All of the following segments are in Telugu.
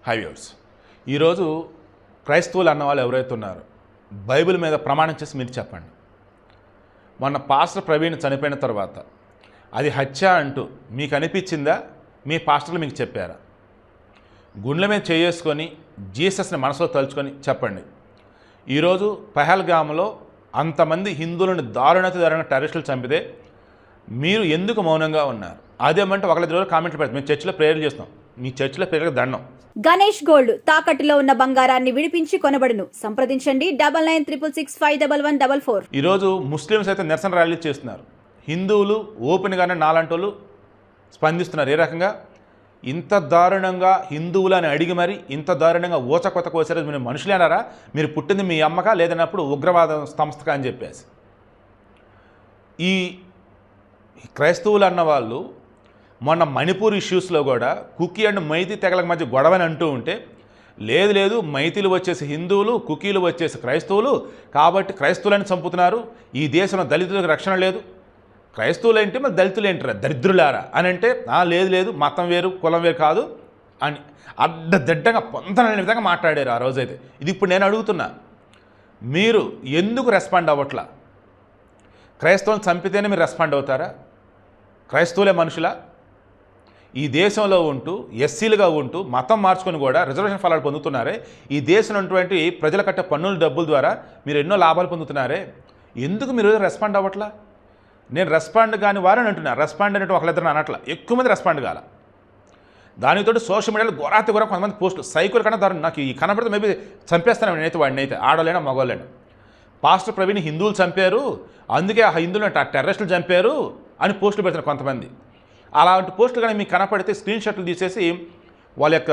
హై వ్యూవర్స్, ఈరోజు క్రైస్తవులు అన్నవాళ్ళు ఎవరైతే ఉన్నారో బైబిల్ మీద ప్రమాణం చేసి మీరు చెప్పండి. మొన్న పాస్టర్ ప్రవీణ్ చనిపోయిన తర్వాత అది హత్య అంటూ మీకు అనిపించిందా? మీ పాస్టర్లు మీకు చెప్పారా? గుండెల మీద చేసుకొని జీసస్ని మనసులో తలుచుకొని చెప్పండి. ఈరోజు పహల్గామ్లో అంతమంది హిందువులను దారుణంగా టెర్రరిస్టులు చంపితే మీరు ఎందుకు మౌనంగా ఉన్నారు? అదేమంటే ఒకళ్ళ రోజు కామెంట్లు పెడతాం. మేము చర్చిలో ప్రేయర్లు చేస్తాం. మీ చర్చిలో ప్రేయర్లకు దండం. గణేష్ గోల్డ్ తాకట్టులో ఉన్న బంగారాన్ని విడిపించి కొనబడును. సంప్రదించండి 9966561144. ఈరోజు ముస్లిమ్స్ అయితే నిరసన ర్యాలీ చేస్తున్నారు. హిందువులు ఓపెన్గానే నాలంటోళ్ళు స్పందిస్తున్నారు. ఏ రకంగా ఇంత దారుణంగా హిందువులు అని అడిగి మరి ఇంత దారుణంగా ఊచకొత కోసారు. మీరు మనుషులేనారా? మీరు పుట్టింది మీ అమ్మక లేదన్నప్పుడు ఉగ్రవాద సంస్థక అని చెప్పేసి ఈ క్రైస్తవులు అన్న వాళ్ళు మొన్న మణిపూర్ ఇష్యూస్లో కూడా కుకీ అండ్ మైతీ తెగలకు మధ్య గొడవని అంటూ ఉంటే లేదు మైతీలు వచ్చేసి హిందువులు, కుకీలు వచ్చేసి క్రైస్తవులు, కాబట్టి క్రైస్తవులని చంపుతున్నారు. ఈ దేశంలో దళితులకు రక్షణ లేదు. క్రైస్తవులు ఏంటి మరి దళితులు ఏంటారా? దరిద్రులారా అని అంటే లేదు మతం వేరు కులం వేరు కాదు అని అడ్డదిడ్డంగా పొందనని విధంగా మాట్లాడారు ఆ రోజైతే. ఇది ఇప్పుడు నేను అడుగుతున్నా, మీరు ఎందుకు రెస్పాండ్ అవ్వట్లా? క్రైస్తవులను చంపితేనే మీరు రెస్పాండ్ అవుతారా? క్రైస్తవులే మనుషులా? ఈ దేశంలో ఉంటూ ఎస్సీలుగా ఉంటూ మతం మార్చుకొని కూడా రిజర్వేషన్ ఫలాలు పొందుతున్నారే. ఈ దేశంలో ఉన్నటువంటి ప్రజల కట్టే పన్నుల డబ్బుల ద్వారా మీరు ఎన్నో లాభాలు పొందుతున్నారే. ఎందుకు మీరు రెస్పాండ్ అవ్వట్లా? నేను రెస్పాండ్ కాని వారని అంటున్నా. రెస్పాండ్ అనేటువంటి ఒకళ్ళిద్దరు అనట్లా, ఎక్కువ మంది రెస్పాండ్ కాల. దానితో సోషల్ మీడియాలో గొరాతి కొంతమంది పోస్టులు సైకిల్ కన్నా దారుణం. నాకు ఈ కనబడితే మేబీ చంపేస్తాను నేనైతే వాడిని అయితే, ఆడలేనా మగవాళ్ళైనా. పాస్టర్ ప్రవీణ్ హిందువులు చంపారు, అందుకే ఆ హిందువులు టెర్రరిస్టులు చంపారు అని పోస్టులు పెడుతున్నారు కొంతమంది. అలాంటి పోస్టులు కానీ మీకు కనపడితే స్క్రీన్ షాట్లు తీసేసి వాళ్ళ యొక్క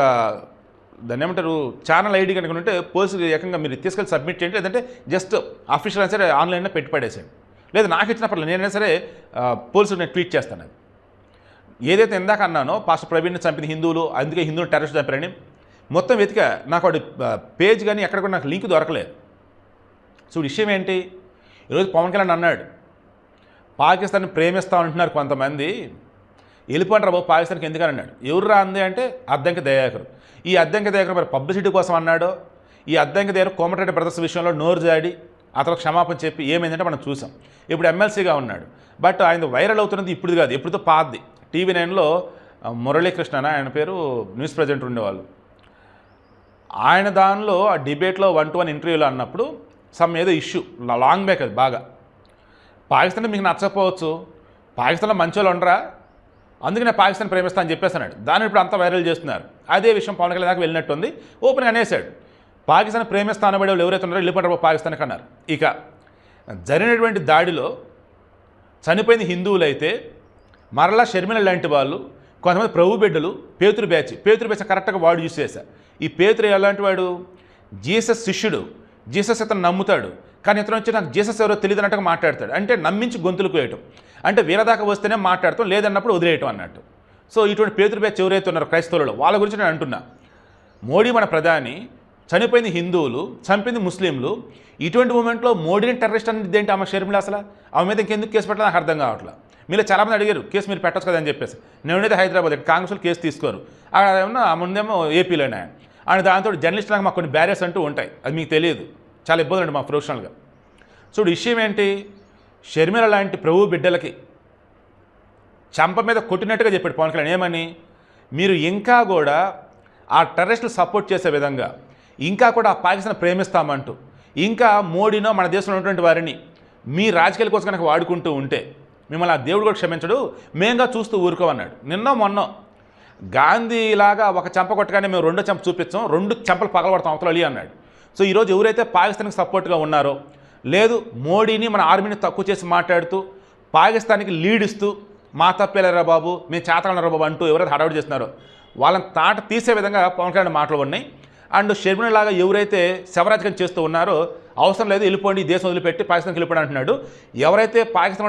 దాన్ని ఏమంటారు ఛానల్ ఐడి కనుక ఉంటే పోస్ట్ ఏకంగా మీరు తీసుకెళ్ళి సబ్మిట్ చేయండి. లేదంటే జస్ట్ ఆఫీషియల్ అయినా సరే ఆన్లైన్లో పెట్టి పడేసేయండి. లేదా నాకు ఇచ్చినప్పుడు నేనైనా సరే పోలీసులు నేను ట్వీట్ చేస్తాను. అది ఏదైతే ఇందాక అన్నానో పాస్టర్ ప్రవీణ్ని చంపిన హిందువులు, అందుకే హిందువులు టెర్రరిస్ట్ చంపారని మొత్తం వెతికా. నాకు వాడి పేజ్ కానీ ఎక్కడ కూడా నాకు లింక్ దొరకలేదు. సో విషయం ఏంటి? ఈరోజు పవన్ కళ్యాణ్ అన్నాడు పాకిస్తాన్ని ప్రేమిస్తామంటున్నారు కొంతమంది, వెళ్ళిపోంటారా బాబు పాకిస్తాన్కి ఎందుకని అన్నాడు. ఎవర్రా అంది అంటే అద్దంకి దయాకర్. ఈ అద్దంకి దయాకర్ మరి పబ్లిసిటీ కోసం అన్నాడో, ఈ అద్దంకి దయాకర్ కోమటిరెడ్డి బ్రదర్స్ విషయంలో నోరు జాడి అతను క్షమాపణ చెప్పి ఏమైందంటే మనం చూసాం. ఇప్పుడు ఎమ్మెల్సీగా ఉన్నాడు. బట్ ఆయన వైరల్ అవుతున్నది ఇప్పుడు కాదు, ఎప్పుడుతో పాతది. TV9లో మురళీకృష్ణ ఆయన పేరు న్యూస్ ప్రెజెంటర్ ఉండేవాళ్ళు. ఆయన దానిలో ఆ డిబేట్లో 1-to-1 ఇంటర్వ్యూలో అన్నప్పుడు సమ్ ఏదో ఇష్యూ లాంగ్ బ్యాక్, అది బాగా పాకిస్తాన్ మీకు నచ్చకపోవచ్చు, పాకిస్తాన్లో మంచోళ్ళు ఉండరా, అందుకే నేను పాకిస్తాన్ ప్రేమిస్తాను అని చెప్పేసి అన్నాడు. దాన్ని ఇప్పుడు అంతా వైరల్ చేస్తున్నారు. అదే విషయం పవన్ కళ్యాణ్ దాకా వెళ్ళినట్టుంది. ఓపెన్గా అనేసాడు పాకిస్తాన్ ప్రేమిస్తాను అనబడే వాళ్ళు ఎవరైతే ఉన్నారో వెళ్ళిపోతారో పాకిస్తాన్కి అన్నారు. ఇక జరిగినటువంటి దాడిలో చనిపోయింది హిందువులు అయితే మరలా షర్మిల లాంటి వాళ్ళు, కొంతమంది ప్రభు బిడ్డలు, పేతురు బ్యాచ్ కరెక్ట్గా వాడు యూస్ చేశా. ఈ పేతురు ఎలాంటి వాడు? జీసస్ శిష్యుడు. జీసస్ ఇతను నమ్ముతాడు, కానీ ఇతను వచ్చి నాకు జీసస్ ఎవరో తెలియదు అన్నట్టుగా మాట్లాడతాడు. అంటే నమ్మించి గొంతులకు వేయటం, అంటే వీరదాకా వస్తేనే మాట్లాడతాం, లేదన్నప్పుడు వదిలేయటం అన్నట్టు. సో ఇటువంటి పేతురు బ్యాచ్ ఎవరైతే ఉన్నారో క్రైస్తవులలో వాళ్ళ గురించి నేను అంటున్నా. మోడీ మన ప్రధాని, చనిపోయింది హిందువులు, చంపింది ముస్లింలు. ఇటువంటి మూమెంట్లో మోడీని టెర్రరిస్ట్ అనేది ఏంటి? ఆమె షర్మిల అసలు ఆమె మీద ఇంకెందుకు కేసు పెట్టాలో నాకు అర్థం కావట్లేదు. మీలో చాలామంది అడిగారు కేసు మీరు పెట్టచ్చు కదా అని చెప్పేసి. నేనైతే హైదరాబాద్ కాంగ్రెస్లో కేసు తీసుకోరు, అక్కడ ఏమన్నా ముందేమో ఏపీలోనే. అండ్ దాంతో జర్నలిస్టులకు మాకు కొన్ని బ్యారియర్స్ అంటూ ఉంటాయి, అది మీకు తెలియదు. చాలా ఇబ్బంది అండి మా ప్రొఫెషనల్గా. చూడు విషయం ఏంటి, షర్మిల లాంటి ప్రభు బిడ్డలకి చంప మీద కొట్టినట్టుగా చెప్పాడు పవన్ కళ్యాణ్. ఏమని? మీరు ఇంకా కూడా ఆ టెర్రరిస్టులు సపోర్ట్ చేసే విధంగా, ఇంకా కూడా ఆ పాకిస్తాన్ ప్రేమిస్తామంటూ, ఇంకా మోడీనో మన దేశంలో ఉన్నటువంటి వారిని మీ రాజకీయాల కోసం కనుక వాడుకుంటూ ఉంటే మిమ్మల్ని ఆ దేవుడు కూడా క్షమించడు, మేంగా చూస్తూ ఊరుకోమన్నాడు. మొన్న గాంధీలాగా ఒక చెంప కొట్టగానే మేము రెండో చెంప చూపించాం, 2 చెంపలు పగలబడతాం అవతల అన్నాడు. సో ఈరోజు ఎవరైతే పాకిస్తాన్కి సపోర్ట్గా ఉన్నారో, లేదు మోడీని మన ఆర్మీని తక్కువ చేసి మాట్లాడుతూ పాకిస్తాన్కి లీడ్ ఇస్తూ మా తప్పేలేరా బాబు, మేము చేతలరా బాబు అంటూ ఎవరైతే హడావుడి చేస్తున్నారో వాళ్ళని తాట తీసే విధంగా పవన్ కళ్యాణ్ మాటలు ఉన్నాయి. అండ్ షర్మిల లాగా ఎవరైతే శవరాజకం చేస్తూ ఉన్నారో అవసరం లేదు, వెళ్ళిపోండి, దేశం వదిలిపెట్టి పాకిస్తాన్కి వెళ్ళిపోండి అంటున్నాడు. ఎవరైతే పాకిస్తాన్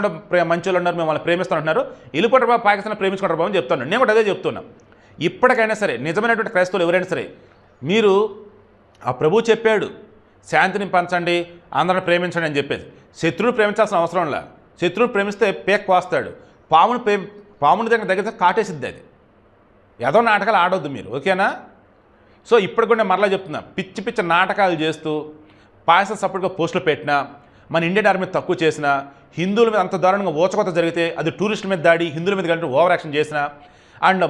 మంచోళ్ళు ఉన్నారో మేము వాళ్ళని ప్రేమిస్తాను అంటున్నారో వెళ్ళిపోతారు బాబు, పాకిస్తాన్ ప్రేమించుకుంటారు బాబు అని చెప్తున్నాను. నేను కూడా అదే చెప్తున్నాను. ఇప్పటికైనా సరే నిజమైనటువంటి క్రైస్తవులు ఎవరైనా సరే, మీరు ఆ ప్రభు చెప్పాడు శాంతిని పంచండి, అందరిని ప్రేమించండి అని చెప్పేసి. శత్రువుని ప్రేమించాల్సిన అవసరం లే. శత్రువుని ప్రేమిస్తే పేక్ కోస్తాడు, పాముని దగ్గర కాటేసిద్ది. అది ఏదో నాటకాలు ఆడొద్దు మీరు, ఓకేనా? సో ఇప్పుడు కూడా నేను మరలా చెప్తున్నా, పిచ్చి పిచ్చి నాటకాలు చేస్తూ పాయసం సపోర్ట్గా పోస్టులు పెట్టినా, మన ఇండియన్ ఆర్మీ తక్కువ చేసినా, హిందువుల మీద అంత దారుణంగా ఓచకొత జరిగితే అది టూరిస్టుల మీద దాడి, హిందువుల మీద కంటే ఓవర్ యాక్షన్ చేసిన, అండ్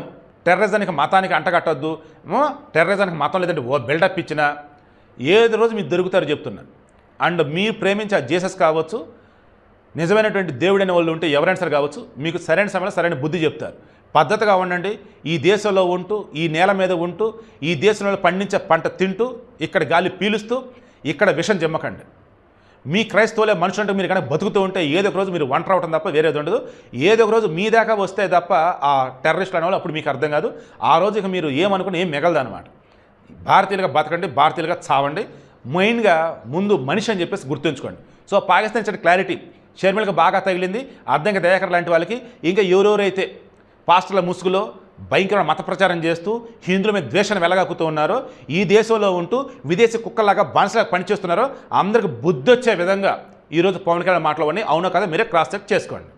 టెర్రరిజానికి మతానికి అంటగట్టద్దు, టెర్రరిజానికి మతం లేదంటే బిల్డప్ ఇచ్చిన, ఏదో రోజు మీరు దొరుకుతారు చెప్తున్నా. అండ్ మీరు ప్రేమించే ఆ జీసస్ కావచ్చు, నిజమైనటువంటి దేవుడైన వాళ్ళు ఉంటే ఎవరైనా సరే కావచ్చు, మీకు సరైన సమయంలో సరైన బుద్ధి చెప్తారు. పద్ధతిగా ఉండండి. ఈ దేశంలో ఉంటూ, ఈ నేల మీద ఉంటూ, ఈ దేశంలో పండించే పంట తింటూ, ఇక్కడ గాలి పీలుస్తూ, ఇక్కడ విషం జమ్మకండి. మీ క్రైస్తవులే మనుషులంటే మీరు కనుక బతుకుతూ ఉంటే ఏదో ఒక రోజు మీరు ఒంటరి అవటం తప్ప వేరేది ఉండదు. ఏదో ఒక రోజు మీ దాకా వస్తే తప్ప ఆ టెర్రరిస్టులు అనేవాళ్ళు అప్పుడు మీకు అర్థం కాదు. ఆ రోజు ఇక మీరు ఏమనుకుని ఏం మిగలదు అనమాట. భారతీయులుగా బతకండి, భారతీయులుగా చావండి. మెయిన్గా ముందు మనిషి అని చెప్పేసి గుర్తుంచుకోండి. సో పాకిస్తాన్ ఇచ్చిన క్లారిటీ షర్మిలకు బాగా తగిలింది. అర్ధంగా దయాకర్ లాంటి వాళ్ళకి, ఇంకా ఎవరెవరైతే పాస్టర్ల ముసుగులో భయంకరమైన మత ప్రచారం చేస్తూ హిందువుల మీద ద్వేషాన్ని వెలగక్కుతూ ఉన్నారో, ఈ దేశంలో ఉంటూ విదేశీ కుక్కలాగా బానిసలాగా పనిచేస్తున్నారో అందరికి బుద్ధి వచ్చే విధంగా ఈరోజు పవన్ కళ్యాణ్ మాటలు అవునో కదా మీరే క్రాస్ చెక్ చేసుకోండి.